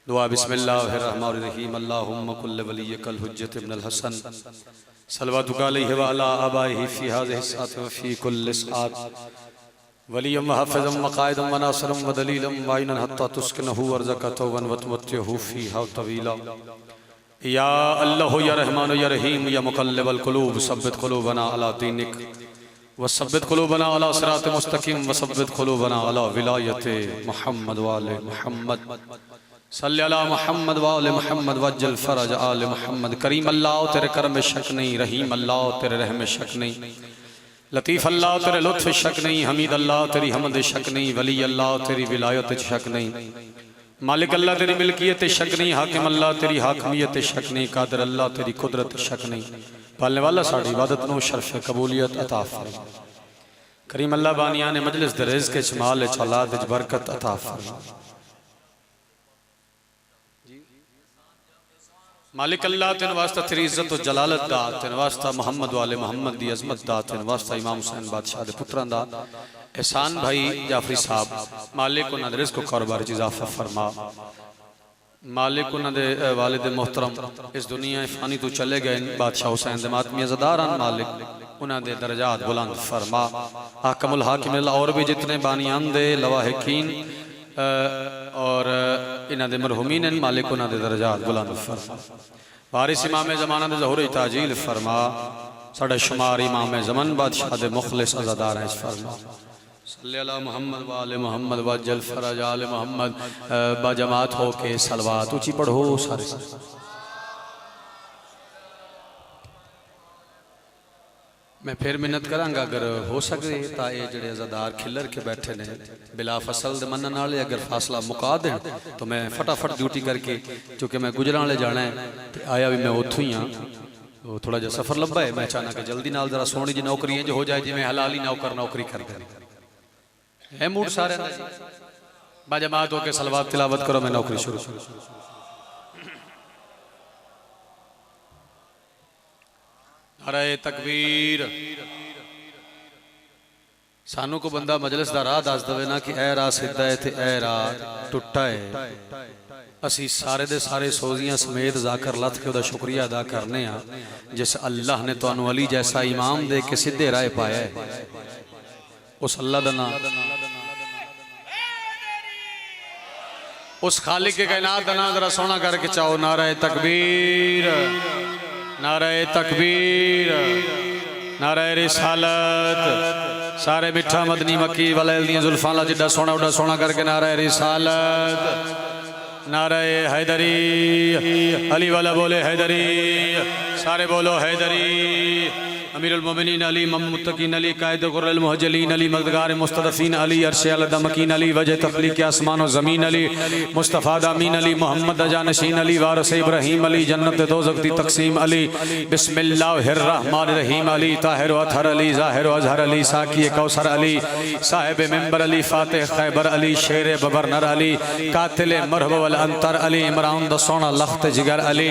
दुआ बिस्मिल्लाहिर्रहमानिर्रहीम अल्लाहुम्मा कुल्ल वलिय्यकल हुज्जत इब्नुल हसन सल्लल्लाहु अलैहि व अला आबाइहि फी हाज़िहि सात व फी कुल्लि सात वलिय्यम व हाफ़िज़म व क़ाइदम व नासिरम व दलीलम व ऐनन हत्ता तुस्किनहु वर्ज़क़तहु व तुमत्तिहु फ़ीहा तवीला या अल्लाह या रहमान या रहीम या मुक़ल्लिबल क़ुलूब सब्बित क़ुलूबना अला दीनिक व सब्बित क़ुलूबना अला सिरात मुस्तक़ीम व सब्बित क़ुलूबना अला विलायत मुहम्मद व आले मुहम्मद सल्ली अला मुहम्मद व आले मुहम्मद वज्जल फरज आले मुहम्मद। करीम अल्लाह तेरे करम में शक नहीं, रहीम अल्लाह तेरे रहम में शक नहीं, लतीफ़ अल्लाह तेरे लुत्फ़ शक नहीं, हमीद अल्लाह तेरी हमद शक नहीं, वली अल्लाह तेरी विलायत शक नहीं, मालिक अल्लाह तेरी मिल्कियत शक नहीं, हाकिम अल्लाह तेरी हाकमियत शक नहीं, कादिर अल्लाह तेरी कुदरत शक नहीं। पालने वाला साड़ी इबादत नो शर्फ कबूलियत अता फरमा। करीम अल्लाह बानियान मजलिस दे रिज़्क़ च माल च औलाद च बरकत अता फरमा। मालिक अल्लाह तेन वास्ता तेरी इज्जत और जलालत दा, तेन वास्ता मोहम्मद वाले मोहम्मद दी अजमत दा, तेन वास्ता इमाम हुसैन बादशाह दे पुत्रां दा, एहसान भाई जाफरी साहब मालिक उन्हां दे रिज़्क़ कारोबार च इजाफा फरमा। मालिक उन्हां दे वालिद मोहतरम इस दुनिया फ़ानी तो चले गए बादशाह हुसैन दे मातमी अज़दारान, मालिक उन्हां दे दर्जात बुलंद फरमा। हाकिमुल हाकिम और भी जितने बानियान दे लवाहिकीन और इन्हां दे मरहुमीन मालिक उन्हां दे दर्जात बुलंद फरमा। वारिस इमाम ज़माना दे ज़हूर ताजील फरमा। साडा शुमार इमाम ज़मान बादशाह दे मुखलिस अज़ादार हैं फरमा। सल्ली अला मुहम्मद व आले मुहम्मद वज्जल फरज आले मुहम्मद। बाजमात हो के सलवात ऊंची पढ़ो सारे। मैं फिर मिन्नत करांगा अगर हो सके तो ये जड़े अज़ादार खिलर के बैठे ने बिला फसल दे मनन वाले अगर फासला मुका दें तो मैं फटाफट ड्यूटी करके, चूँकि मैं गुजराले जाना है तो आया भी मैं उतों ही हाँ, तो थोड़ा जहा सफ़र लंबा है, मैं चाहना कि जल्दी नाल जरा सोहनी जी नौकरी जो हो जाए जिमें हलाली नौकर नौकरी कर दे है मूड सारे बाजमात होके सलवात तिलावत करो, मैं नौकरी शुरू करूँ। नारे तकबीर। सानू को बंदा मजलिस दा राह दस दवे ना कि ए राह सीधा है ते ए राह टुटा है, असी सारे दे सारे सोजियां समेत जाकर लथ के उदा शुक्रिया अदा करने आ जिस अल्लाह ने तुहानू अली जैसा इमाम दे के सीधे राह पाया है। उस अल्लाह दा नाम, उस खालिक के कायनात दा नाम जरा सोना करके चाहो। नारे तकबीर, नारे तकबीर, नारे रिसालत। सारे मिठा मदनी मक्की वाले दियां जुल्फां ला जिड्डा सोना उड्डा सोना करके नारे रिसालत, नारे हैदरी। अली वाला बोले हैदरी, सारे बोलो हैदरी। अमीरुल मोमिनीन अली, मुत्तकीन अली, कायद कुर्रल मुहज्जलीन अली, मददगार मुस्तदफीन अली, अर्शे अला मकीन अली, वजह तख्लीक आसमान और ज़मीन अली, मुस्तफ़ा दामीन अली, मोहम्मद जानशीन अली, वारिस इब्राहीम अली, जन्नत दोज़ख दी तक़सीम अली, बिस्मिल्लाहिर्रहमानिर्रहीम अली, ताहिर अतहर अली, ज़ाहिर अज़हर अली, साकी कौसर अली, साहिब मिंबर अली, फातिह खैबर अली, शेर बबरनर अली, कातिल मरहब वल अंतर अली, इमरान द सोना लख्त जिगर अली,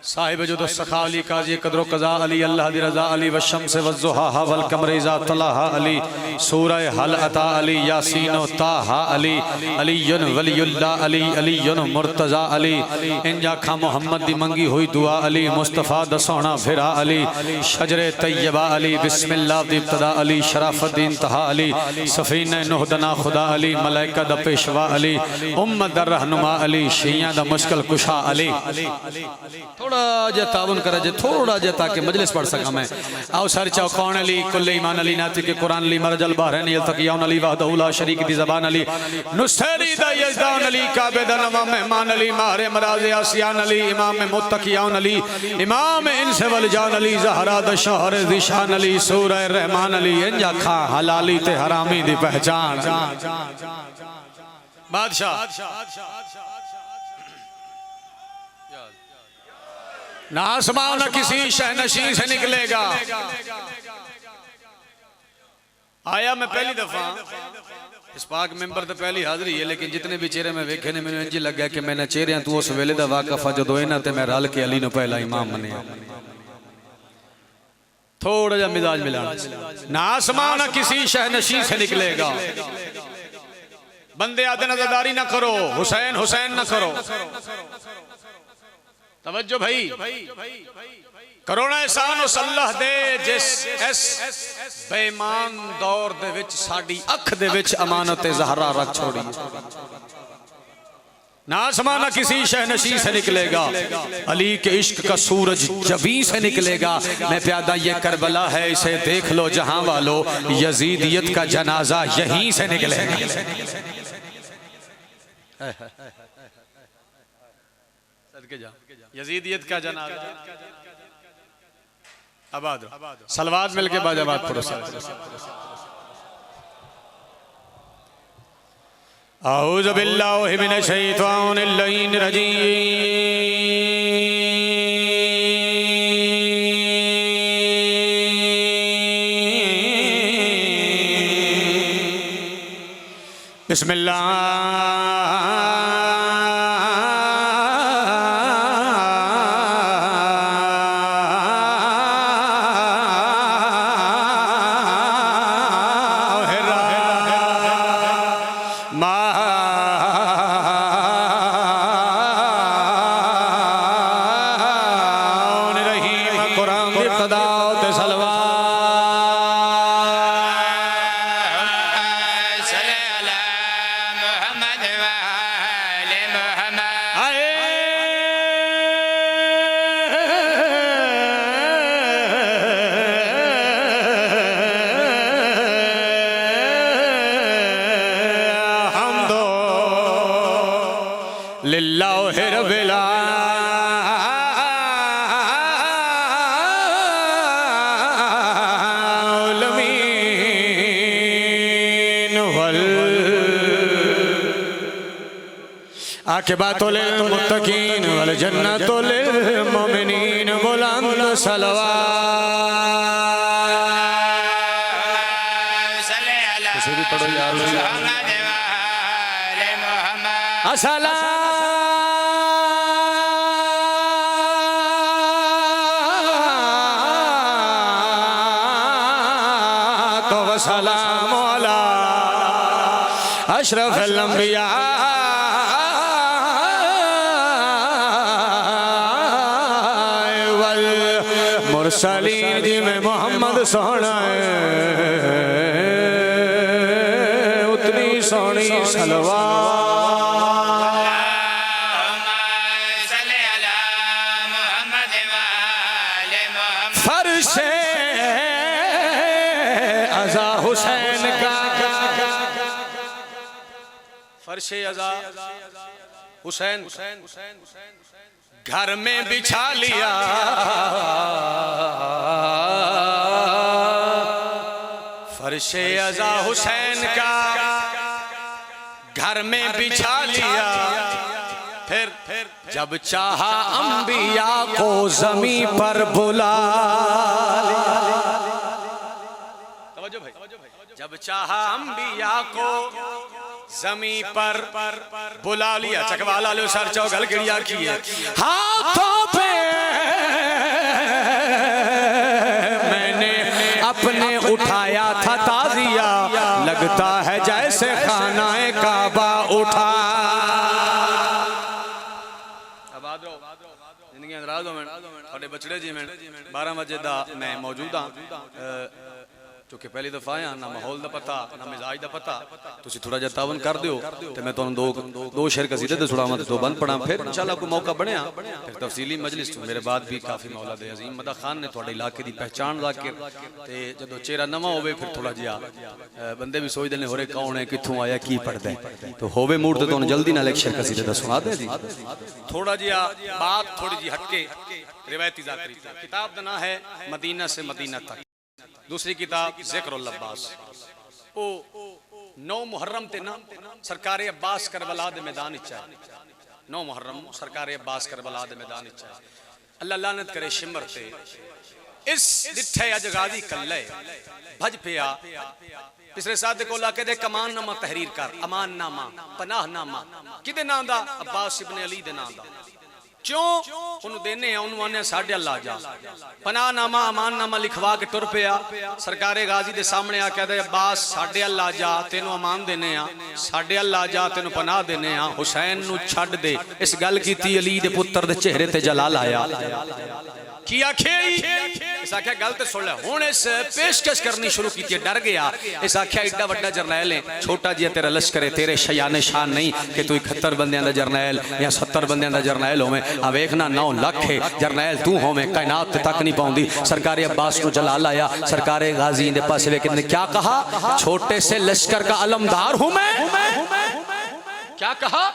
साहिब जुद सखा अली, काजी कदरो कज़ा अली, अल्लाह दी रज़ा अली, वशम्स वज़्ज़ुहा वल कमर इज़ा तलाहा अली, सूरह हल अता अली, यासीन ताहा अली, अलीयुन वलियुल्लाह अली, अलीयुन मुर्तज़ा अली। इंजा खा मोहम्मद दी मंगी हुई दुआ अली, मुस्तफ़ा द सोहना फिरा अली, शजरे तैयबा अली, बिस्मिल्लाह दी इब्तिदा अली, शराफत इंतहा अली, सफ़ीने नूह दा ना खुदा अली, मलाइका दा पेशवा अली, उम्मत दा रहनुमा अली, शिया दा मुश्किल कुशा अली। थोड़ा जे तावन करा जे थोड़ा जे ताकि मजलिस पढ़ सका मैं। आओ सर चाओ कौन अली, कुल ईमान अली, नाती के कुरान अली, मरजल बहरैन यल्तक़ियान अली, वहदहु ला शरीक दी ज़बान अली, नुसैरी दा यज़दान अली, काबे दा नवा मेहमान अली, माहरे मराज़ आसियान अली, इमाम मुत्तक़ियान अली, इमाम इंस वल जान अली, ज़हरा दा शहर ज़िशान अली, सूरह रहमान अली। इंजा खा हलाली ते हरामी दी पहचान बादशाह। ना आसमां ना किसी शहनशी से निकलेगा। आया मैं पहली दफा इस पाक मेंबर तो पहली हाजिरी है, लेकिन जितने भी चेहरे में वेखे ने मैंने इंज लगा कि मैंने चेहरे तू उस वेले का वाकफ जो इन्हों ते मैं रल के अली ने पहला इमाम मनिया। थोड़ा जा मिजाज मिला। ना आसमां ना किसी शहनशी से निकलेगा, बंदे आदे नजरदारी ना करो, हुसैन हुसैन ना करो। तवज्जो भाई, करोना एहसान उस अल्लाह दे जिस इस बेईमान दौर दे विच साडी अख दे विच अमानत ज़हरा रख छोड़ी। ना आसमाना किसी शहनशी से निकलेगा, अली के इश्क का सूरज जबी से निकलेगा। मैं प्यादा ये करबला है, इसे देख लो जहां वालों, यजीदियत का जनाजा यहीं से निकलेगा। यजीदियत का जनाजा आबाद। सलवात मिलके बाजाबाद पढ़ो। औज़ु बिल्लाहि मिनश शैतानिर रजीम। बिस्मिल्लाह। लिल्लाहि रब्बिल आलमीन वल आकिबतु लिल मुत्तकीन वल जन्नतु लिल मुमिनीन। बुलंद सलवात किसी भी पढ़ो यार। असला तो वसलाम अला अशरफिल अंबिया वल मुरसलीन। जी में मोहम्मद सोहना है, उतनी सोहनी सलवात। हुसैन का फर्शे अज़ा हुसैन घर में बिछा लिया, फर्शे अज़ा हुसैन का घर में बिछा लिया। फिर जब चाहा अंबिया को ज़मीं पर बुला लिया। जब चाहा अंबिया को ज़मीं पर बुला लिया। चकवाला लो सर चौगल गिरिया किए हाथों पे मैंने अपने उठाया था ताज़िया, लगता है जैसे खानाए काबा उठा। जिंदगी नाराज हो मैं बचड़े जी मैं 12 बजे दा मैं मौजूद हाँ, क्योंकि पहली दफा आया ना माहौल का पता ना मिजाज का पता। तुसी थोड़ा जिहा तावन कर दियो तो मैं तुहानू दो शेर कसीदे ते सुनावां ते दो बंद पढ़ा। फिर इंशाअल्लाह कोई मौका बनया फिर तफसीली मजलिस मेरे बाद भी काफ़ी मौला दे अजीम मदा खान ने तुहाडे इलाके की पहचान जाकिर ते जदों चेहरा नवा होवे फिर थोड़ा जिहा बंदे भी सोचदे ने होरे कौन है कित्थों आया की पढ़दा है, तो होवे मूड ते तुहानू जल्दी नाल एक शेर कसीदे दा सुना दे जी। थोड़ा जिहा बात थोड़ी जी हटके रिवायती ज़ाकरी किताब का नाम है मदीना से मदीना तक। दूसरी किताब ज़िक्रुल अब्बास। ओ 9 मुहर्रम ते ना सरकार अब्बास करबला दे मैदान विच है। 9 मुहर्रम सरकार अब्बास करबला दे मैदान विच है। अल्लाह लानत करे शिमर ते इस दिठे अज गाजी कल्ले भज पिया पिछले साथ को लाके दे कमान नामा तहरीर कर, अमान नामा पनाह नामा किदे नाम दा? अब्बास इब्ने अली दे नाम दा। क्यों उन्होंने देने उन्होंने साढ़े अल्लाह जा पनाहनामा अमाननामा लिखवा के तुर पिया सरकारे गाजी दे सामने आ कहते अब्बास साढ़े अल्लाह जा तेन अमान देने साढ़े अल्लाह जा तेन पनाह देने हुसैन नू छड्ड दे। इस गल की अली दे पुत्र दे चेहरे ते जलाल आया की आखे इस आख्या गल तो सुन लै हुण इस पेशकश करनी शुरू की डर गया। इस आख्या एडा वड्डा जरनैल है छोटा जिहा तेरा लश्कर है तेरे शयाने शान नहीं कि तू 71 बंदियां दा जरनैल या 70 बंदियां दा जरनैल होवे आ वेखना 9 लाख है जरनैल तू होवे कायनात तक नहीं पाउंदी। सरकारे अब्बास को जलाल आया सरकारे गाजी दे पास वे कितने क्या कहा छोटे से लश्कर का अलमदार हूं मैं क्या कहा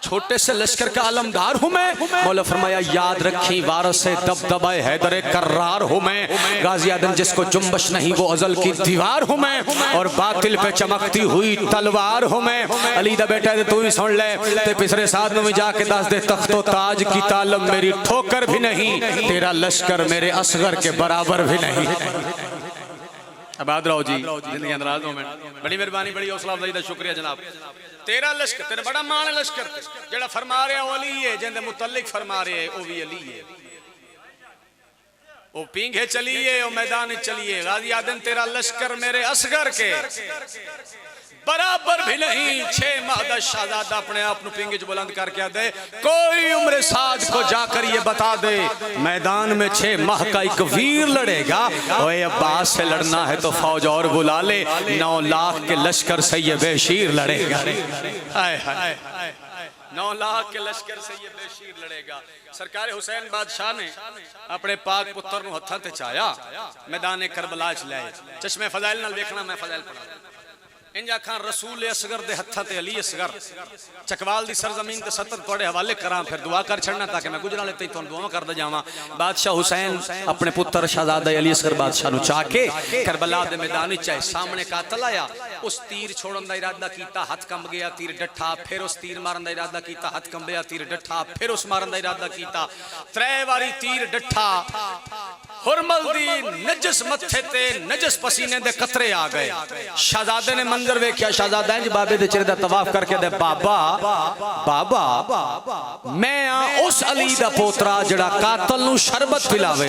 छोटे से लश्कर का अलमदार हूं मैं। मौला फरमाया याद रखी वारस से दबदबाए हैदर कर्रार हूं मैं गाजी आदम जिसको जुम्बश नहीं वो अजल की दीवार हूं मैं और बातिल पे चमकती हुई तलवार हूं मैं। अली दा बेटा तू ही सुन ले ते पिछले साथ में जाके दस दे तख्तो ताज की तालम मेरी ठोकर भी नहीं तेरा लश्कर मेरे असगर के बराबर भी नहीं। आबाद रहो जी जिंदगी अंदराज हो बड़ी मेहरबानी बड़ी हौसला अफजाई का शुक्रिया जनाब। तेरा लश्कर तेरा बड़ा मान है लश्कर जेड़ा फरमा रहा वो अली है जिंदे मुतल्लिक फरमा रहे वो भी अली है वो पींघे चलिए वो मैदान चलिए गाजी आदम तेरा लश्कर मेरे असगर के बराबर भी नहीं। 6 माह का शहजादा अपने आप को पिंगे बुलंद करके दे कोई उम्र साज को जाकर ये बता दे मैदान में 6 माह का एक वीर लड़ेगा ओए अब्बास से लड़ना है तो फौज और बुला ले 9 लाख के लश्कर से ये बेशीर लड़ेगा। 9 लाख के लश्कर से ये बेशीर लड़ेगा। सरकार हुसैन बादशाह ने अपने पाक पुत्र को हत्थां ते चाया मैदान करबला च लाए चश्मे फजाइल नाल देखना मैं फजाइल पढ़ा इंज आखा रसूल असगर दे हत्थां ते अली असगर चकवाल दी सरजमीन ते 70 थोड़े हवाले करा फिर दुआ कर छड़ना ताकि मैं गुजराले ते तुहानू दुआ करदा जावां। बादशाह हुसैन अपने पुत्र शहजादा अली असगर बादशाह नु चाह के करबला दे मैदान विच आए सामने कातल आया उस तीर छोड़न दा इरादा कीता हथ कंब गया तीर डठा फिर उस तीर मारन दा इरादा कीता हथ कंबया तीर डठा फिर उस मारन दा इरादा कीता 3 बारी तीर डठा हुरमल दी नजस मथे ते नजस पसीने दे कतरे आ गए। शहजादे ने मंजर वेख्या शहजादा इंज बाबे दे चेहरे दा तवाफ करके दे बाबा बाबा मैं उस अली दा पोतरा जड़ा कातल नु शरबत पिलावे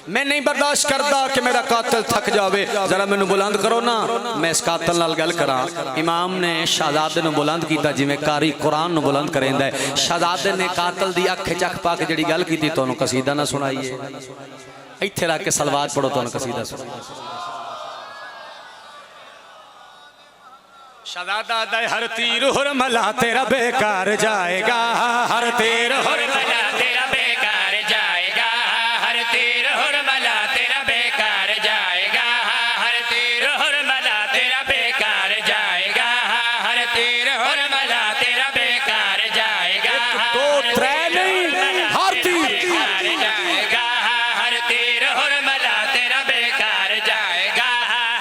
मैं नहीं बर्दाश्त करता कि मेरा कातिल थक जावे जरा मैनू बुलंद करो ना मैं इस कातिल नाल गल करा। इमाम ने शहजादे नु बुलंद कीता जिवें कारी कुरान नु बुलंद करेंदा है। शहजादे ने कातिल दी अख चख पा के जिहड़ी गल कीती तुहानू कसीदा ना सुनाईए इत्थे रख के सलवात पढ़ो तुहानू कसीदा सुनाईए। शहजादा दे हर तीर हुरमला तेरा बेकार जाएगा हर तीर हुरमला तेरा बेकार जाएगा हर तीर हुरमला तेरा बेकार जाएगा हर तीर हुरमला तेरा बेकार जाएगा हर तीर हुरमला तेरा बेकार जाएगा दो त्रै नहीं हर तीर जाएगा हर तीर हुरमला तेरा बेकार जाएगा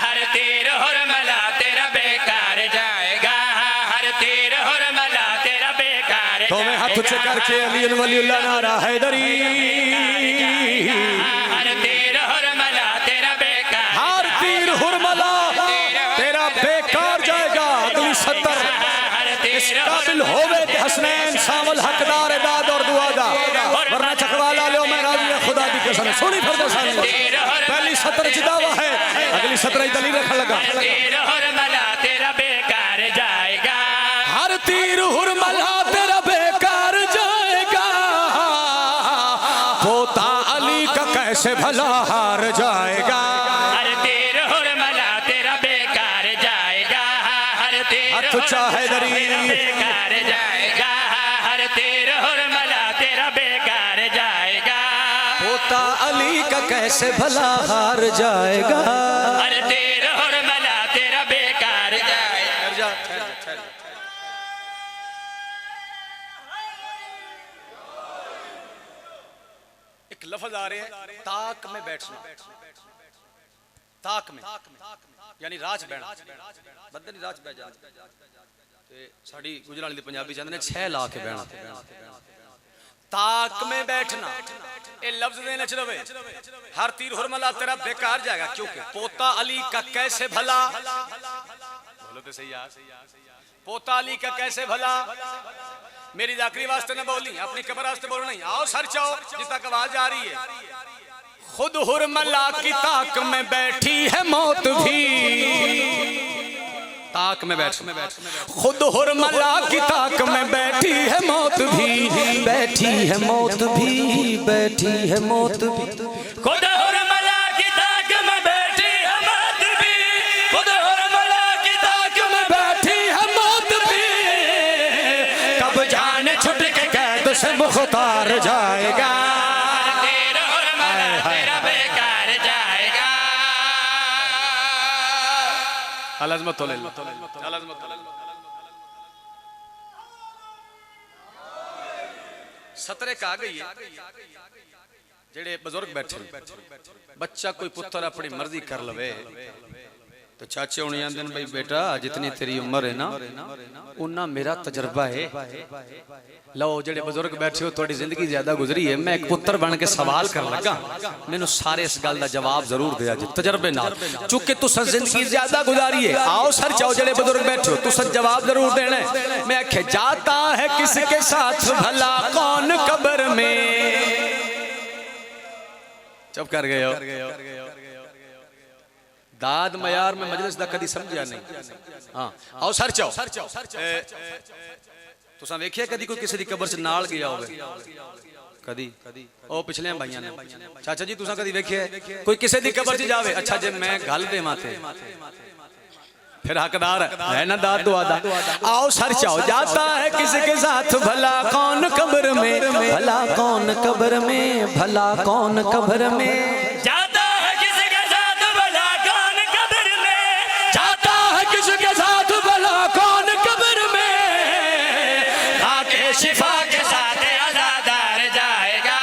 हर तीर हुरमला तेरा बेकार जाएगा हर तीर हुरमला तेरा बेकार तो मैं हाथ ऊंचे करके अली वलीउल्लाह नारा हैदरी हर तीर हुरमला तेरा बेकार हर तीर हुरमला तेरा बेकार जाएगा। अगली 70 इस काबिल होवे कि हसनैन शामिल हकदार इबाद और दुआ दा वरना चकवाला लो मैं राजी खुदा दी कसम सुनी फरदो सानी पहली 70 च दावा है अगली 17 दलील रखन लगा तीर हुरमला तेरा बेकार जाएगा हर तीर हुरमला तेरा बेकार जाएगा पोता अली का कैसे भला हार जाएगा हर तीर हुरमला तेरा बेकार जाएगा हर तीर हुरमला बेकार जाएगा हर तीर हुरमला तेरा बेकार जाएगा पोता अली का कैसे भला हार जाएगा हर तीर हुरमला तेरा बेकार जाएगा। एक लफ्ज आ रहे हैं ताक में बैठना ताक में यानी राज बैठना बंदे नहीं राज बैठ जाते ते साडी गुजराली दी पंजाबी चाहते ने 6 ला के बैठना ताक में बैठना ये लफ्ज देने च रवे हर तीर हुरमला तेरा बेकार जाएगा क्योंकि पोता अली का कैसे भला बोलो तो सही यार पोता अली का कैसे भला मेरी जाकरी वास्ते न बोली, अपनी कब्र वास्ते बोलो नहीं। आओ सर चाओ जिस तक आवाज आ रही है। खुद हुरमला की ताक में बैठी है मौत भी, ताक में बैठ, खुद हुरमला की ताक में बैठी है मौत भी, बैठी है मौत भी, बैठी है मौत भी, खुद हुरमला की ताक में बैठी है मौत भी, खुद हुरमला की ताक में बैठी है मौत भी। कब जाने छुट के कैद से मुख्तार जाएगा, तेरा हुरमला तेरा बेकार जाएगा। अलज़मत सतरे का गई है जेड़े बुजुर्ग बैठे, बच्चा कोई पुत्र अपनी मर्जी कर लवे तो चाचे होने आंदे भाई बेटा जितनी तेरी उम्र है ना उन्ना मेरा तजर्बा है। लो जेड़े बुजुर्ग बैठे हो थोड़ी जिंदगी ज्यादा गुजरी है, मैं एक पुत्र बन के सवाल कर लगा, मैनू सारे इस गल दा जवाब जरूर दिया जी तजर्बे नाल, चूंकि तुसा जिंदगी ज्यादा गुजारी है। आओ सर चाओ जेड़े बुजुर्ग बैठे हो तुसा जवाब जरूर देना है। मैं आखे जाता है किसके साथ भला कौन कब्र में, चुप कर गए हो। दाद मयार में मजलिस दा कदी समझिया नहीं। हाँ आओ सर चाओ, तुसा वेखिया कदी कोई किसी दी कब्र च नाल गया होवे? कदी ओ पिछले भाइयों ने, चाचा जी तुसा कदी वेखिया कोई किसी दी कब्र च जावे? अच्छा जे मैं गल देवां ते फिर हकदार है ना दाद दुआ दा। आओ सर चाओ जाता है किसके साथ भला कौन कब्र में, भला कौन कब्र में, भला कौन कब्र में, जाता है किसके साथ भला कौन कब्र में, जाता है किसके साथ भला कौन कब्र में, आके शिफा के साथ अज़ादार जाएगा।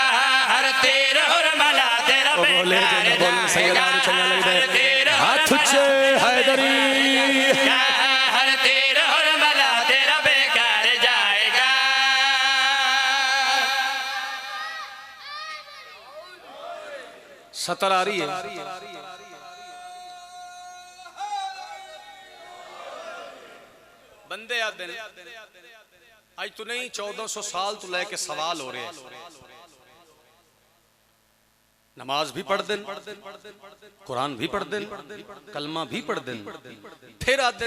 हर तेरा हुरमला तेरा बेकार जाएगा, हर तेरा हाथ चे हैदरी, हर तेरा हुरमला तेरा बेकार जाएगा। सतर आ रही है। बंदे आते हैं आज तो नहीं 1400 साल तो लेके सवाल हो रहे हैं, नमाज भी पढ़ देन, कुरान भी पढ़ देन, कलमा भी पढ़ देन, फिर आते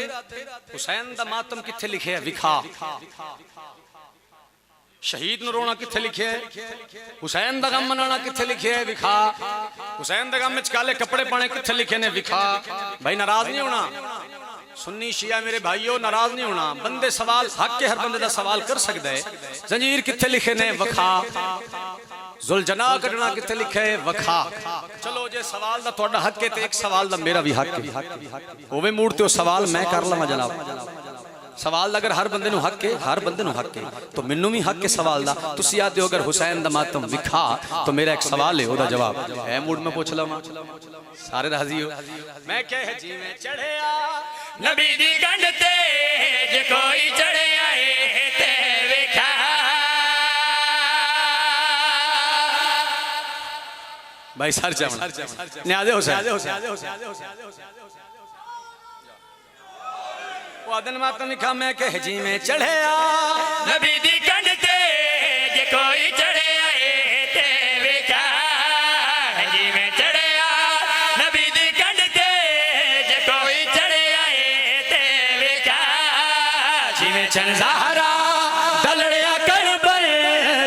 हुसैन दा मातम किथे लिखे है विखा, शहीद नु रोना किथे लिखे है, हुसैन दा गम मनाना किथे लिखे है विखा, हुसैन दा गम विच काले कपड़े पाने किथे लिखे ने विखा। भाई नाराज नहीं होना, सुन्नी शिया मेरे भाइयों नाराज नहीं होना। बंदे सवाल हक के हर बंदे दा सवाल कर सकदा है। जंजीर किथे लिखे ने वखा, जुलजना कटना किथे लिखे है वखा। चलो जे सवाल दा तुहाडा हक है ते एक सवाल दा मेरा भी हक है, होवे मूड ते ओ सवाल मैं कर लवां जनाब। सवाल अगर हर बंदे नु हक है, हर बंदे नु हक है तो मैनू भी हक है सवाल दा। तुसी आते हो अगर हुसैन दा मातम विखा तो मेरा एक सवाल है ओदा जवाब है मूड में पूछ लवां। सारे राजी हो? मैं क्या है जी में चढ़िया नबी दी गंढ ते जे कोई चढ़े आए ते विखा, भाई सर चावना न्याज़े हुसैन वादन मातम लिखा मैं कह जी में चढ़े नबी दी गंढ ते जे कोई चढ़े आए ते विखा, जी में चढ़े नबी दी गंढ ते जे कोई चढ़े आए ते विखा, जी में चन ज़हरा दलड़िया करबल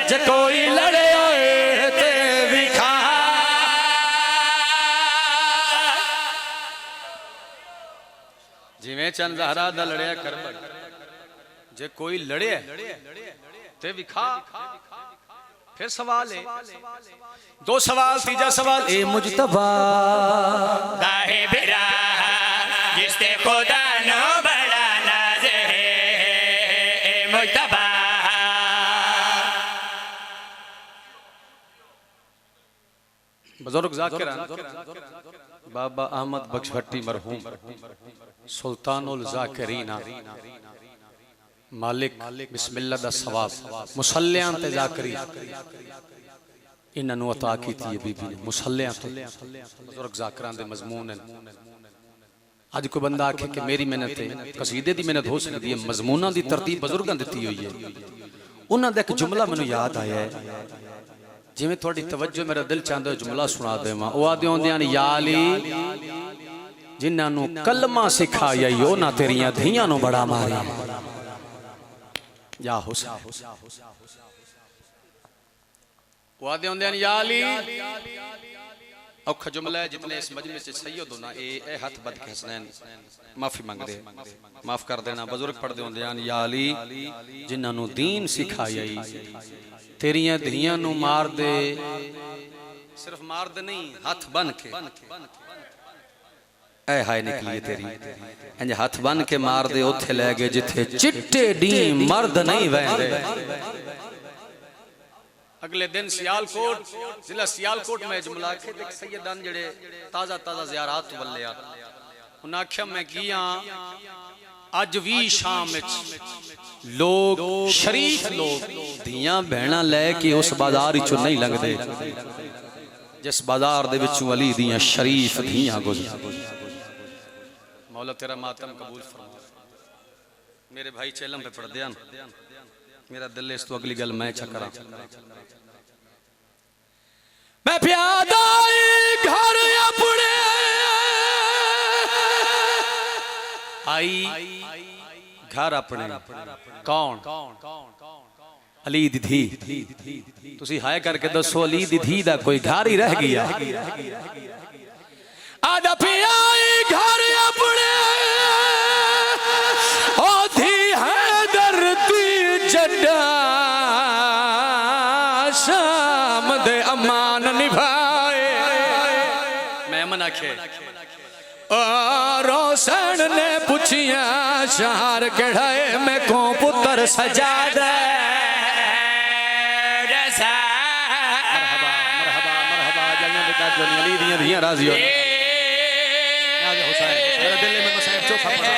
जे कोई लड़े आए ते विखा, जिमें चंद ज़हरा दा लड़िया करबल जे कोई लड़े ते विखा। फिर सवाल है दो सवाल, तीजा सवाल ए मुजतबा दाहे बिरा जिसते खुदा नो बड़ा नाज है, ए मुजतबा बुजुर्ग ज़ाकिर बाबा अहमद बख्श भट्टी मरहूम सुल्तानुल ज़ाकिरीना मालिक बिस्मिल्लाह दा सवाब मुसल्लियां ते ज़ाकिरी इन्हां नूं अता कीती है बीबी ने मुसल्लियां ते बुजुर्ग ज़ाकिरां दे मज़मून हैं। अज कोई बंदा आखे कि मेरी मेहनत है कसीदे दी मेहनत हो सकती है, मज़मूनां दी तरतीब बुजुर्गां दित्ती हुई है। उन्हां दा एक जुमला मैनूं याद आया है, जिवें थोड़ी तवज्जो मेरा दिल चाहता है जुमला सुना देवां। वो आदे होंदियां ने या अली जिन्हां नूं कलमा सिखाया उन्हां तेरियां धीआं नूं बड़ा मारिया। या हुसैन वो आदे होंदियां ने या अली औखा जुमला है जितने इस मजमे से सैयद होना ए हाथ बद के हसनैन माफी मंगदे माफ कर देना। बुजुर्ग पढ़दे होंदे हैं या अली जिन्हां नूं दीन सिखाया तेरियां धीआं नूं मार दे, सिर्फ मार दे नहीं हाथ बन के ऐ हाय निकली तेरी इंज हाथ बन के मार दे उथे ले गए जिथे चिट्टे डी मर्द नहीं वहंदे। अगले दिन सियालकोट जिला सियालकोट में जुमला के सैयदान जड़े ताजा ताजा ज़ियारात वल्ले आ उन्हें आख्या मैं किया अज भी शाम लोग शरीफ लोग धियां बहना लैके उस बाजार चो नहीं लंघदे जिस बाजार दे विचों अली दियां शरीफ धियां गुजर। मौला तेरा मातम कबूल फरमा। मेरे भाई चेलम पे पढ़ दिया मेरा दिल इस तो अगली गल मैं चकरा। मैं प्यादा घर अपने आई घर अपने कौन अली दी धी तुसी हाय करके दसो अली दी धी दा कोई घर ही रह गया। आदा पियाई घर अपने ओधी है धरती जड्डा शाम दे अमान निभाए। मैं मन आखे रोशन ने पुछिया शहर कढ़ाए मैं को पुत्र सजा दे। मरहबा मरहबा मरहबा जल्दी बेटा जोनी अली दियां धियां राजी हो। मेरा दिल में मसाइब चौथा पड़ा।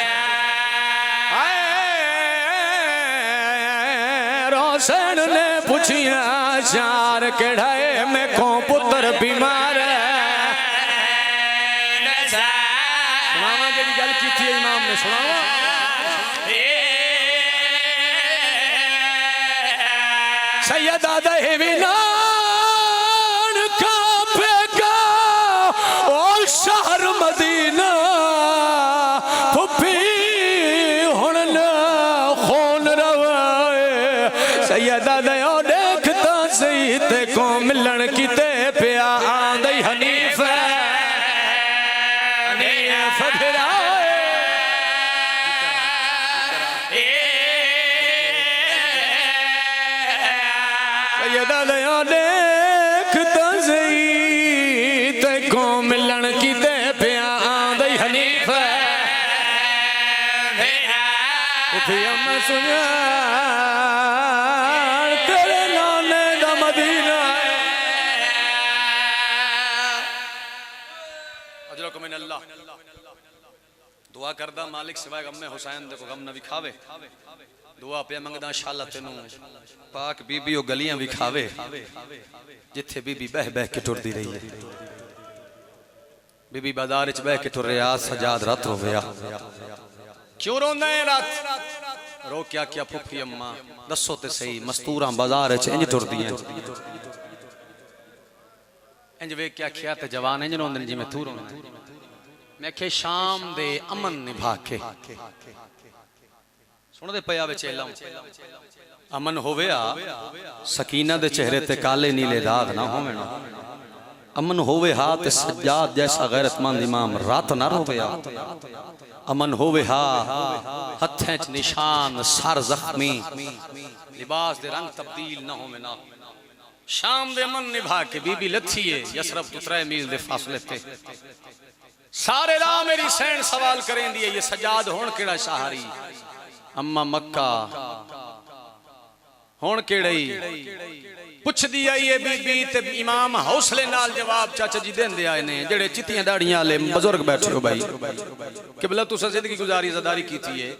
रोशन ने पुछिया शार कढ़ाए मैं को पुत्र बीमार सुनावा जी गल की थी इमाम ने सुनावा। सैयदा दहवीनान का बेगा ओ शहर मदीना फुफी हुण न खून रवाए। सैयदा दयो देखता सही ते को मिलन किते पिया आंदई हनीफ हनीफ फिराए। सैयदा दयो देखता सही ते को मिलन किते पिया आंदई हनीफ फिया मैं सुना तेरे नाने दा मदीना। अजरकुम मिन अल्लाह दुआ करदा मालिक सिवाय गम में हुसैन दे को गम न विखावे। दुआ पे मंगदा शाला तेनू पाक बीबी ओ गलियां विखावे जिथे बीबी बह बह के टुरदी रही है। बीबी बाजार च बह के टुर रहा सजाद रात रोया क्यों रोंदा है रात रो क्या क्या फुफी अम्मा दसो ते सही मस्तूरा बाजार च इंज टुरदी हैं इंज वे क्या ख्या ते जवान इंज रोंदे जिवें तू रोंदा। मैं खे शाम दे अमन निभा के सुनदे पिया विच इलम अमन होवेआ सकीना दे चेहरे ते काले नीले दाग ना होवेण। अमन होवे हा ते सज्जाद जैसा गैरतमंद इमाम रात ना रोवेआ। अमन होवे हा हथें च निशान सर जख्मी लिबास दे रंग तब्दील ना होवे ना। शाम दे अमन निभा के बीबी लथीए यसरब तो 3 मील दे फासले ते सारे राह मेरी सैन सवाल करें दिए ये सजाद होण केड़ा शाहरी। अम्मा मक्का होण केड़ई पुछ दी आई है बीबी ते इमाम हौसले नाल जवाब चाचा जी देंदे आए ने जेड़े चिट्टियां दाड़ियां वाले बुजुर्ग बैठे हो भाई किबला तुसा जिंदगी गुजारी ज़ादारी कीती है।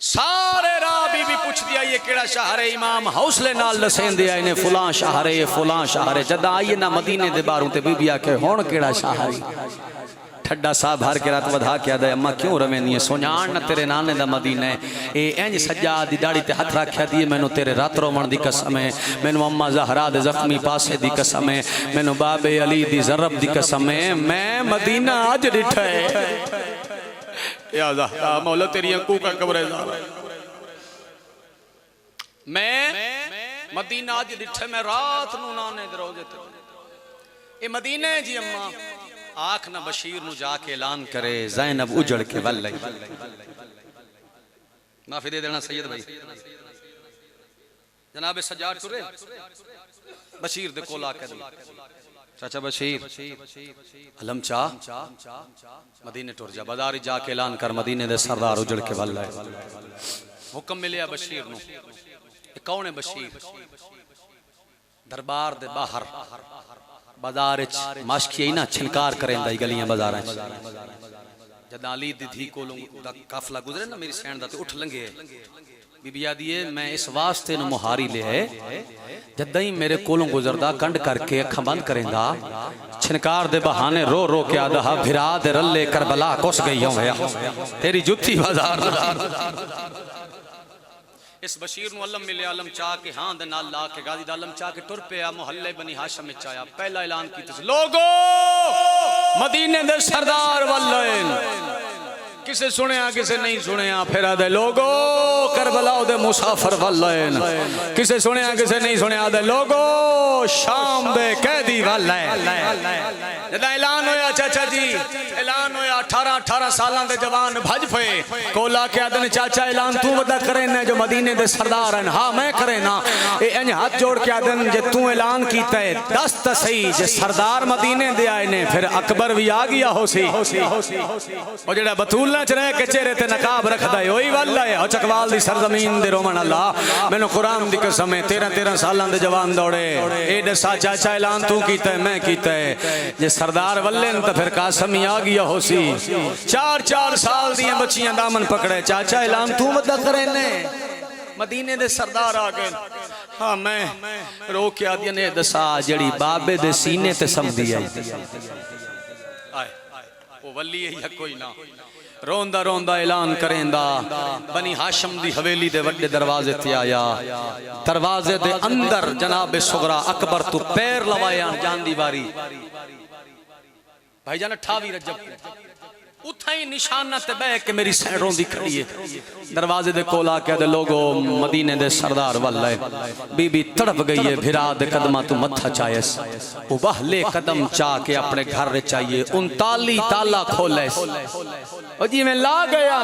सारे राह बीबी पुछ दी आई है केड़ा शहर है। इमाम हौसले नाल दसेंदे आए ने फलां शहर है फलां शहर है। जदा आई ना मदीने दे बाहरों ते बीबी आखे होण केड़ा शहर है ठड्डा सा भर के रात वधा के आदा अम्मा क्यों रवेंदी है सोजान न तेरे नाने दा मदीना है ए इंज सज्जा दी दाढ़ी ते हथ रखया दी मैनू तेरे रात रोवण दी कसम है मैनू अम्मा ज़हरा दे जख्मी पासे दी कसम है मैनू बाबे अली दी ज़रब दी कसम है मैं मदीना अज डिठा है या ज़हरा मौला तेरी अंकू का कब्र मैं मदीना अज डिठे मैं रात नू नाने दे रोजे ते ए मदीने जी अम्मा आख ना बशीर नु जाके ऐलान करे ज़ैनब उजड़ के वल लई माफी दे देना सैयद भाई जनाब सज्जाद टुरे बशीर दे कोल आके चाचा बशीर अलम चा मदीने टुर जा बाजार जाके ऐलान कर मदीने दे सरदार उजड़ के वल लई हुक्म मिलिया बशीर नु कौन है बशीर दरबार दे बाहर बाजार माशकी ना छिनकार करेंदा गलियां बाजार जद अली दी धी कोलों दा काफला गुजरे ना मेरी सैन दा ते उठ लंघे बीबी आदी है मैं इस वास्ते नु मुहारी ले है जद ही मेरे कोलों गुजरदा कंड करके अखां बंद करेंदा छिनकार दे बहाने रो रो के आदा भिरा दे रल्ले करबला कुस गई होया तेरी जुत्ती बाजार इस बशीर नु अलम मिले अलम चाह के हां दे नाल ला के गाजी दा अलम चाह के टुर पिया मोहल्ले बनी हाशम विच आया पहला ऐलान कीता लोगो मदीने दे सरदार वल्लेन किसे सुनिया किसे नहीं सुनिया फिर आदे लोगो करबला दे मुसाफिर वल्लेन किसे सुनिया किसे नहीं सुनिया आदे लोगो शाम दे कैदी वल्ले जदा ऐलान होया चाचा जी ऐलान होया 18 सालां दे जवान भज फे कोला के आदन चाचा ऐलान तू वदा करे ना जो मदीने दे सरदार हैं हां मैं करे ना ए इंज हाथ जोड़ के आदन जे तू ऐलान कीता है दस त सही जे सरदार मदीने दे आए ने फिर अकबर भी आ गया होसी ओ जेड़ा बतूल च रह के चेहरे ते नकाब रखदा है ओही वल्ला है चकवाल दी सरजमीन दे रोमन अल्लाह मैनू कुरान दी कसम है 13 सालां दे जवान दौड़े ए दसा चाचा ऐलान तू कीता है मैं कीता है जे सरदार वल्ले न तो फिर कासम ही आ गया होसी 4 साल दी बच्चियां दामन पकड़े चाचा ऐलान तू मत करे ने मदीने दे सरदार आ गए हाँ मैं रो के आदिया ने दसा जड़ी बाबे दे सीने ते समदी आई ओ वली है या कोई ना रोंदा रोंदा ऐलान करेंदा बनी हाशम दी हवेली दे वड्डे दरवाजे ते आया दरवाजे दे अंदर जनाब सुगरा अकबर तू पैर लवाया जान दी वारी भाईजान 28 रजब उथा ही निशाना ते बह के मेरी सैरों दी खड़ी है दरवाजे दे कोल आके दे लोगो मदीने दे सरदार वल्ले बीबी तड़प गई है भिरा दे कदमा तू मत्था चायस ओ बहले कदम चा के अपने घर रे चाहिए 39 ताला खोले ओ जी मैं ला गया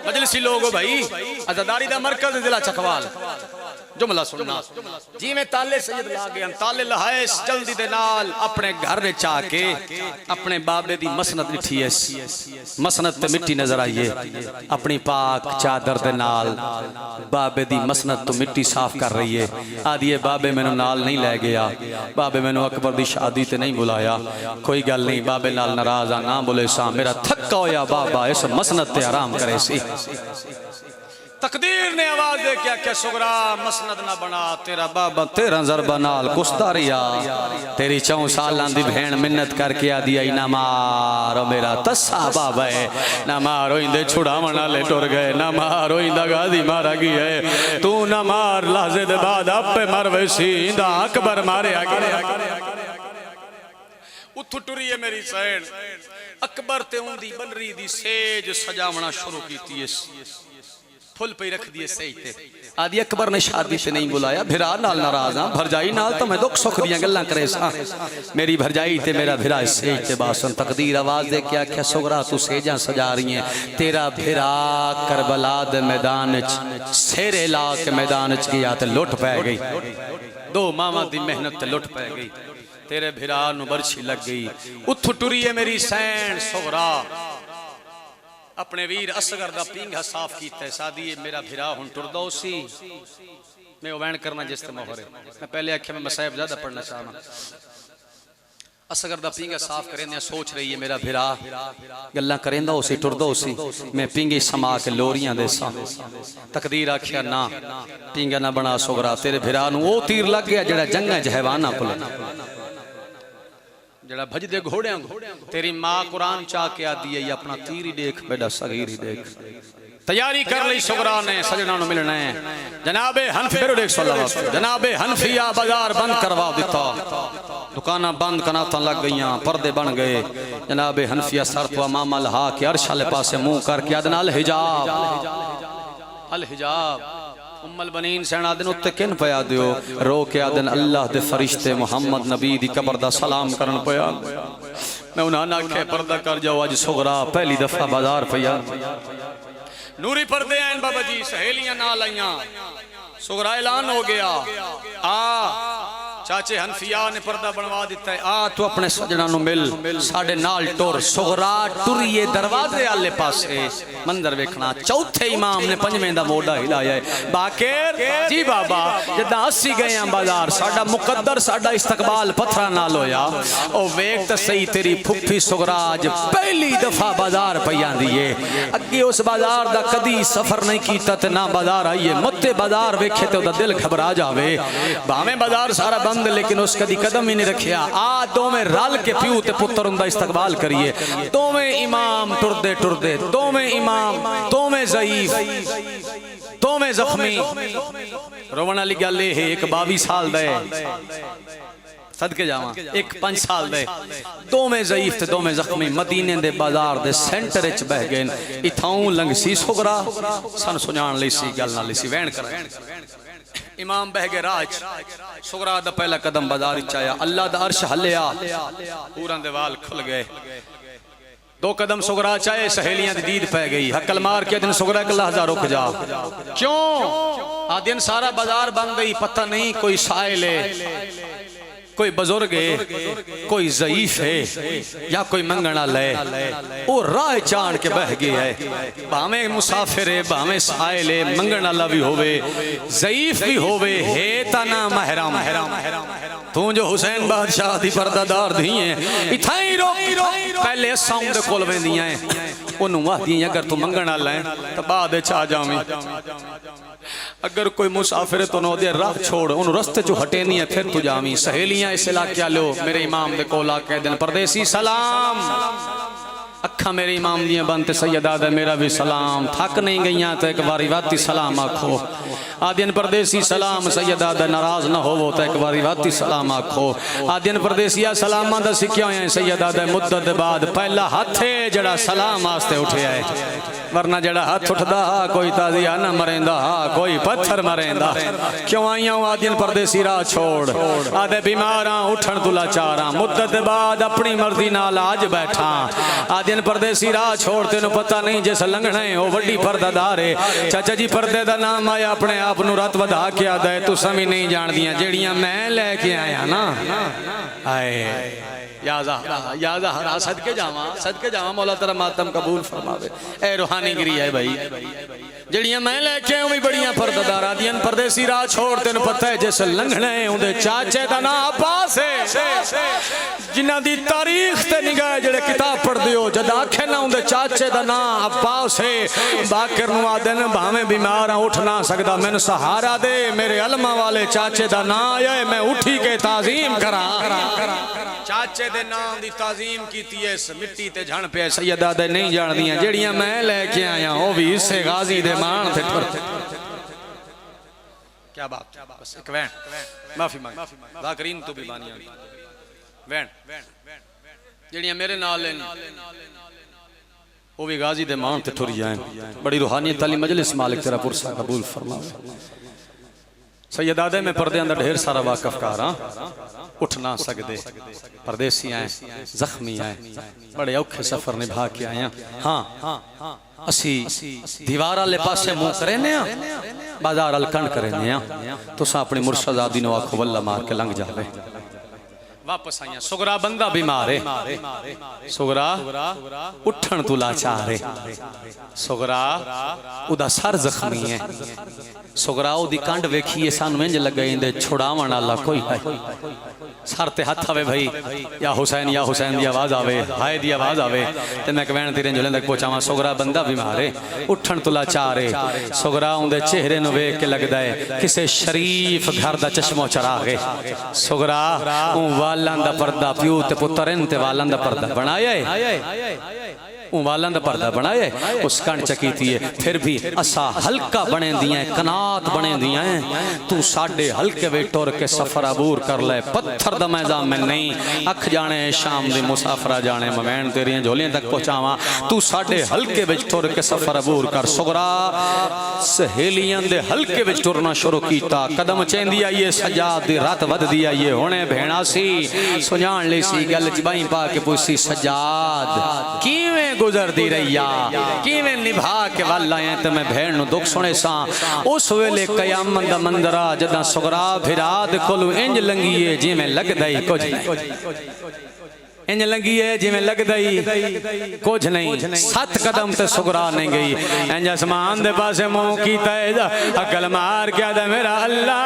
मजलिसी लोगो भाई आजादारी दा मरकज जिला चकवाल जुमला सुनना जी मैं ताले सैयद ला गया ताले लहाए जल्दी दे नाल अपने घर रे चा के अपने बाबे दी मसनद लिठी है मसनद ते मिट्टी नजर आई है अपनी पाक चादर दे नाल बाबे दी मसनद तो मिट्टी साफ कर रही है आदि बाबे मैनू नाल नहीं ले गया बाबे मैनू अकबर दी शादी ते नहीं बुलाया कोई गल नहीं बाबे नाल नाराज आ ना बोले सा मेरा थक्का होया बाबा इस मसनद ते आराम करे सी तकदीर ने आवाज दे क्या क्या सुगरा मसनद ना बना तेरा बाबा 13 ज़रबा नाल कुसदा रिया तेरी 4 सालां दी भेण मिन्नत करके आदी आई ना मारो मेरा तस्सा बाबा है ना मारो इंदे छुड़ावन वाले टुर गए ना मारो इंदा गादी मारा गई है तू ना मार लहजे दे बाद आपे मर वैसी इंदा अकबर मारे आगे उठ टुरी है मेरी सैन अकबर ते उंदी बनरी दी सेज सजावना शुरू कीती है फुल पे रख दिए सही थे आदि अकबर ने शादी से नहीं बुलाया भिरा नाल नाराज हां भरजाई नाल तो मैं दुख सुख दियां गल्लां करे सा मेरी भरजाई ते मेरा भिरा सही ते बासन तकदीर आवाज दे क्या क्या सुगरा तू सेजा सजा रही है तेरा भिरा करबला दे मैदान च सेरे ला के मैदान च गया ते लुट पै गई 2 मावां दी मेहनत ते लुट पै गई तेरे भिरा नु बरछी लग गई उठ टुरी है मेरी सैन सुगरा अपने वीर असगर दा पींघा साफ कीता सादी मेरा भिरा हुन टुरदा उसी मैं वैन करना जिस ते मोहरे मैं पहले आख्या मैं मसाइब ज्यादा पढ़ना चाहना असगर दा पींघा साफ करेंदे सोच रही है मेरा भिरा गल्लां करेंदा उसी टुरदा उसी मैं पींघे समा के लोरियां दे सा तकदीर आख्या ना पींघा ना बना सुगरा तेरे भिरा नु ओ तीर लग गया जेड़ा जंगा च हैवाना कोल जड़ा भजदे घोड़ियां तेरी मां कुरान चा के आदी है अपना तीर ही देख बेटा सगीर ही देख तैयारी कर ली सुगरा ने सजना नु मिलना है जनाबे हनफी फिर देख सल्लल्लाहु जनाबे हनफिया बाजार बंद करवा दिता दुकाना बंद कनाता लग गईयां पर्दे बन गए जनाबे हनफिया सर तो मामा लहा के अर्श वाले पासे मुंह करके अदना अल हिजाब उम्मल बनीन सेना दिन उत्ते किन पया दियो रो के आदन अल्लाह दे फरिश्ते मुहम्मद नबी दी कब्र दा सलाम करन पया मैं उन्हां आखे पर्दा कर जाओ अज सुगरा पहली दफा बाजार पया नूरी पर्दे आन बाबा जी सहेलियां नाल आईयां सुगरा ऐलान हो गया आ चाचे हनफिया ने पर्दा बनवा दिता है आ तू अपने सजना नु मिल साडे नाल टुर सुगरा टुरिए दरवाजे आले पासे मंदिर देखना चौथे इमाम ने पंजवें दा मोड़ा हिलाया है बाकेर जी बाबा जदा अस्सी गए हैं बाजार साडा मुकद्दर साडा इस्तकबाल पत्थर नाल होया ओ वेख त सही तेरी फुफी सुगरा आज पहली दफा बाजार पई आंदी है अगे उस बाजार दा कदी सफर नहीं कीता ते ना बाजार आई है मत्ते बाजार वेखे ते ओदा दिल घबरा जावे भावें बाजार सारा बंद लेकिन उस कदी कदम ही नहीं रखिया आ दोवें रल के प्यू ते पुत्र उनदा इस्तकबाल करिए दोवें इमाम टुरदे टुरदे दोवें इमाम दोवें ज़ईफ दोवें जख्मी रोवण वाली गल है एक 22 साल दा सदके जावा एक 5 साल दे दोवें ज़ईफ ते दोवें जख्मी मदीने दे बाजार दे सेंटर विच बह गए इथां लंघसी सुगरा सन सुजान लई सी गल नाल सी वहन कर इमाम बह गए राज सुगरा दा पहला कदम बाजार च आया अल्लाह दा अर्श हलिया पूरा दे वाल खुल गए दो कदम सुगरा चाहे सहेलियां दी दीद पै गई हकल मार के दिन सुगरा एक लहजा रुक जा क्यों आ दिन सारा बाजार बंद गई पता नहीं कोई साइल है कोई बुजुर्ग है कोई ज़ईफ है या कोई मंगना ले वो राह चाण के बह गया है भावें मुसाफिर है भावें साइल है मंगना ला भी होवे ज़ईफ भी होवे है ता ना महरम तू जो हुसैन बादशाह दी पर्दादार धी है इथा ही रोक पहले साउंड दे कोल वेंदियां है ओनू आखदी अगर तू मंगना ले तो बाद विच आ जावीं अगर कोई मुसाफिर तो नो दे राह छोड़ उन रस्ते चो हटे नहीं है फिर तू जावी सहेलियां इस इलाके लो मेरे इमाम दे कोल आके दिन परदेसी सलाम अखा मेरे इमाम दियां बंद सैयदा दे मेरा भी सलाम थक नहीं गईयां तो एक बारी वाती सलाम आखो आदिन परदेसी सलाम सैयदा दे नाराज ना होवो तो एक बारी वाती सलाम आखो आदिन परदेसिया सलामा दा सिक्ख्या होया सैयदा दे मुद्दत दे बाद पहला हाथ है जड़ा सलाम वास्ते उठया है वरना जड़ा हाथ उठदा कोई ताजिया ना मरेंदा कोई पत्थर मरेंदा क्यों आईया आदिन परदेसी राह छोड़ आदे बीमारा उठन तुला चारा मुद्दत दे बाद अपनी मर्जी नाल आज बैठा आदिन परदेसी राह छोड़ तेनू पता नहीं जिस लंघना है वो वड्डी पर्दादार है चाचा जी पर्दे दा नाम आया अपने आप नू रत वधा के आदा है तुसां भी नहीं जानदियां जेड़ियां मैं लेके आया ना आए या ज़हरा सदके जावा मौला तेरा मातम कबूल फरमावे ए रूहानी गिरी है भाई जड़ियां मैं लेके आऊं भी बड़ियां पर्दादार आदियां परदेसी राह छोड़ तेन पता है जिस लंघने उहदे चाचे दा नाम अब्बास है जिन्हां दी तारीख ते निगाह जेड़े किताब पढ़दे हो जद आखे ना उहदे चाचे दा नाम अब्बास है बाकर नु आदन भावें बीमार उठ ना सकदा मैनू सहारा दे मेरे अलमा वाले चाचे दा नाम आए मैं उठी के ताजीम करा चाचे दे नाम दी ताजीम कीती है मिट्टी ते झण पे सैयदा दे नहीं जानदियां जेड़ियां मैं लेके आया ओ भी हिस्से गाजी दे मान थे क्या बात बस एक वैन माफी मांग जाकरीन तो भी बानियां वैन जेड़ियां मेरे नाल हैं वो भी गाजी दे मान ते ठुर जाएं बड़ी रूहानी ताली मजलिस मालिक तेरा पुरसा कबूल फरमावे सैयदादे में पर्दे अंदर ढेर सारा वाकफकार उठ ना सकते परदेसी आए जख्मी आए बड़े औखे सफर निभा के आए हाँ असी दीवार वाले पासे मुंह करेने बाजार अल कंड करेने तुसा अपनी मुर्शद आदि नो आखो वल्ला मार के लंघ जावे वापस आइया सुगरा बंदा बीमार है सुगरा उठन तू लाचार है सुगरा उदा सर जख्मी है सुगरा उदी कंड वेखिए सानू इंज लगे इंदे छुड़ावन वाला कोई है सर ते हाथ आवे भाई या हुसैन दी आवाज आवे हाय दी आवाज आवे ते मैं कहण तेरे जुले तक पहुंचावा सुगरा बंदा बीमार है उठन तू लाचार है सुगरा उंदे चेहरे नु वेख के लगदा है किसे शरीफ घर दा चश्मो चरा गए सुगरा ऊ वालां दा पर्दा प्यो ते पुत्र इन ते वालां दा पर्दा बनाया है वालां दा पर्दा बनाया उस कण चकी थी है फिर भी असा हल्का बने दिया कनात बने दिया तू साडे हल्के वे टुर के सफर अबूर कर ले पत्थर दा मैदान में नहीं अख जाने शाम दे मुसाफरा जाने मवैन तेरियां झोलियां तक पहुंचावा तू साडे हल्के विच टुर के सफर अबूर कर सुगरा सहेलियां दे हल्के विच टुरना शुरू कीता कदम चेंदी आईए सजाद दी रात वधदी आईए हुणे भेणा सी सुजान ली सी गल च बाई पा के पुछी सजाद किवें गुजरदी रही किवें निभा के वल आया तो मैं भेड़ नु दुख सुने सा उस वेले कयामत दा मंदरा जदा सुगरा फिराद कोलू इंज लंघीए जिवें लगदा ही कुछ इंज लंघीए जिवें लगदा ही कुछ नहीं 7 कदम ते सुगरा नहीं गई इंज आसमान दे पासे मुंह कीता अकल मार के आदा मेरा अल्लाह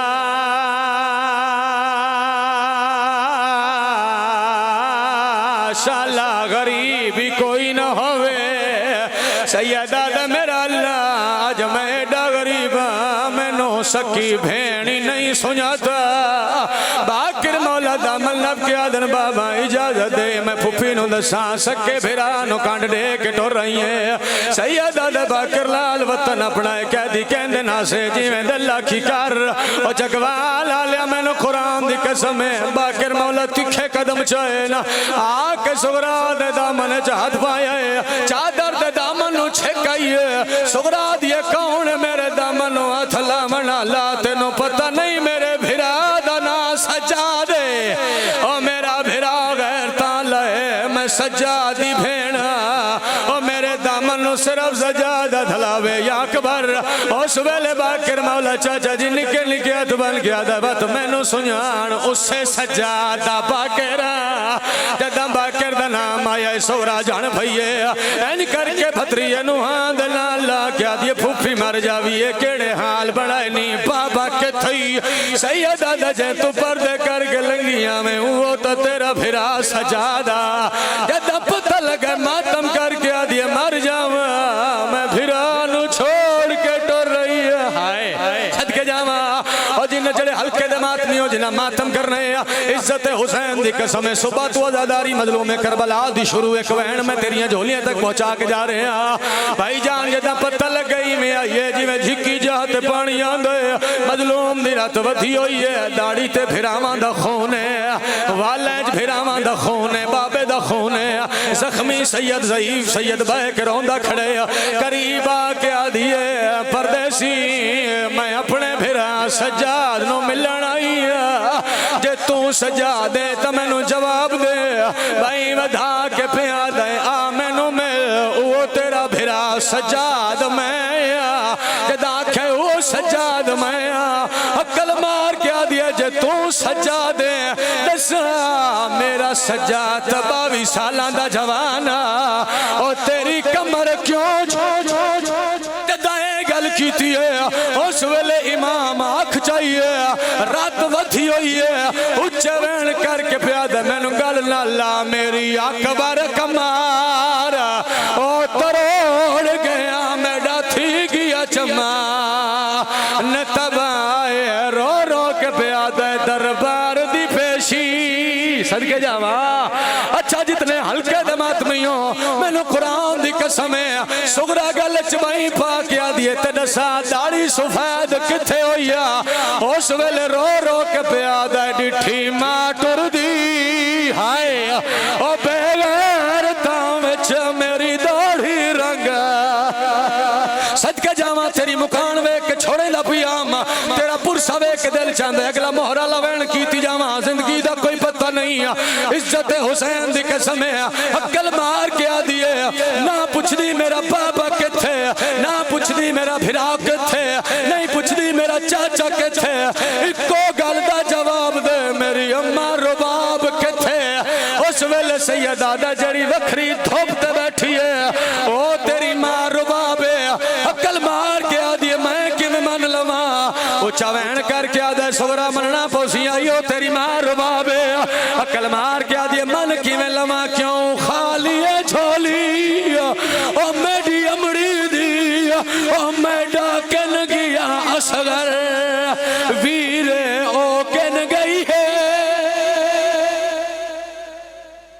शाला गरीबी कोई न होवे सैयदा दा मेरा अल्लाह आज मैं एडा गरीब मैनू सकी भेणी नहीं सुझाता बाकिर मौला दा मतलब के आदन बाबा इजाजत दे मैं फुफी नु दसा सके फिरा नु कंड दे के टुर रही है सैयदा दा बाकिर लाल वतन अपना कैदी कहंदे ना से जिवें दल्ला की कर ओ जगवाल आलिया मैनू कुरान दी कसम है बाकिर मौला तिखे कदम चाहे ना आके सुगरा दे दामन च हाथ पाया चादर दे दामन नु छकाइए सुगरा दिए कौन मेरे दामन नु हाथ लावण ला तेनू पता नहीं मेरे भिरा दा ना सजा दे ओ मेरा भिरा गैर ता लए मैं सजा दी भेणा ओ मेरे दामन नु सिर्फ सजा दा धलावे या अकबर उस वेले बाकिर मौला चाचा जी निके निके हथ बन गया दा बत मैनू सुझान उससे सजा दा बाकिर जदा बाकिर दा नाम आया सोरा जान भईए एन करके फतरीए नु हां दे नाल ला क्या दी फूफी मर जावी ए केड़े हाल बनाए नी बाबा के थई सैयदा दा जे तू पर्दे करके लंगिया में वो तो तेरा फिरा सजादा जदा पता लगे मातम करके आ दिए मर जावा मैं फिरा नु छोड़ के टुर रही है हाय छत के जावा और जिन जड़े हल्के दे मातमी हो जिना मातम करने इज्जत हुसैन दी कसम सुबह तो आजादारी मजलूम करबला दी शुरू एक वहन में तेरियां झोलियां तक पहुंचा के जा रहे हैं भाई जान जदा पता लग गई मैं आइए जिवें झिक्की जात पानी आंदे मजलूम दी रात वधी होई है दाढ़ी ते फिरावां दा खून है वाले च फिरावां दा खून है बाबे दा खून है जख्मी सैयद ज़ईफ सैयद बह के रोंदा खड़े करीब आके आ दिए परदेसी मैं अपने फिरा सजाद नु मिलन आई जे तू सजा दे तो मैनू जवाब दे भाई वधा के पिया दे आ मैनू मिल वो तेरा भिरा सजाद मैं जद आखे वो सजाद मैं अकल मार के आ दिया जे तू सजा दे दसा मेरा सजा 22 सालां दा जवाना ओ तेरी कमर क्यों गल की उस वेले इमाम आख चाहिए रात वधी हुई है उच्चे वैन करके प्याद मैनू गल नाला मेरी अकबर कमार ओ तरोड़ गया मेरा थी गया चमा न तबाए रो रो के प्याद दरबार दी पेशी सदके जावा अच्छा जितने हल्के दमातमी हो मैनू कुरान दी कसम है सुगरा गल च बई पा के आ दिए ते दसा दाढ़ी सफेद किथे होई उस वेले रो रो के पिया दा डिठी मां टुरदी हाय ओ बेगैर तां विच मेरी दाढ़ी रंग सदके जावा तेरी मुकान वेख के छोड़े दा पियाम तेरा पुरसा वेख के दिल चांदा अगला मोहरा लवण कीती जावा जिंदगी दा कोई पता नहीं इज्जत हुसैन दी कसम है अकल मार के आ दिए ना पुछदी मेरा पापा किथे ना पुछदी मेरा भिरा किथे नहीं पुछदी मेरा चाचा किथे इको गल दा जवाब दे मेरी अम्मा रुबाब किथे उस वेले सैयदा दा जड़ी वखरी धोप ते बैठी है ओ तेरी मां रुबाब अकल मार के आ दिए मैं किवें मन लवा उच्चा वहन करके आदा सवरा मनना पोसी आई ओ तेरी मां रुबाब अकल मार के आ दिए मन किवें लवा क्यों खाली है झोली ओ मेरी अमड़ी दी ओ मैं डाकन गया असगर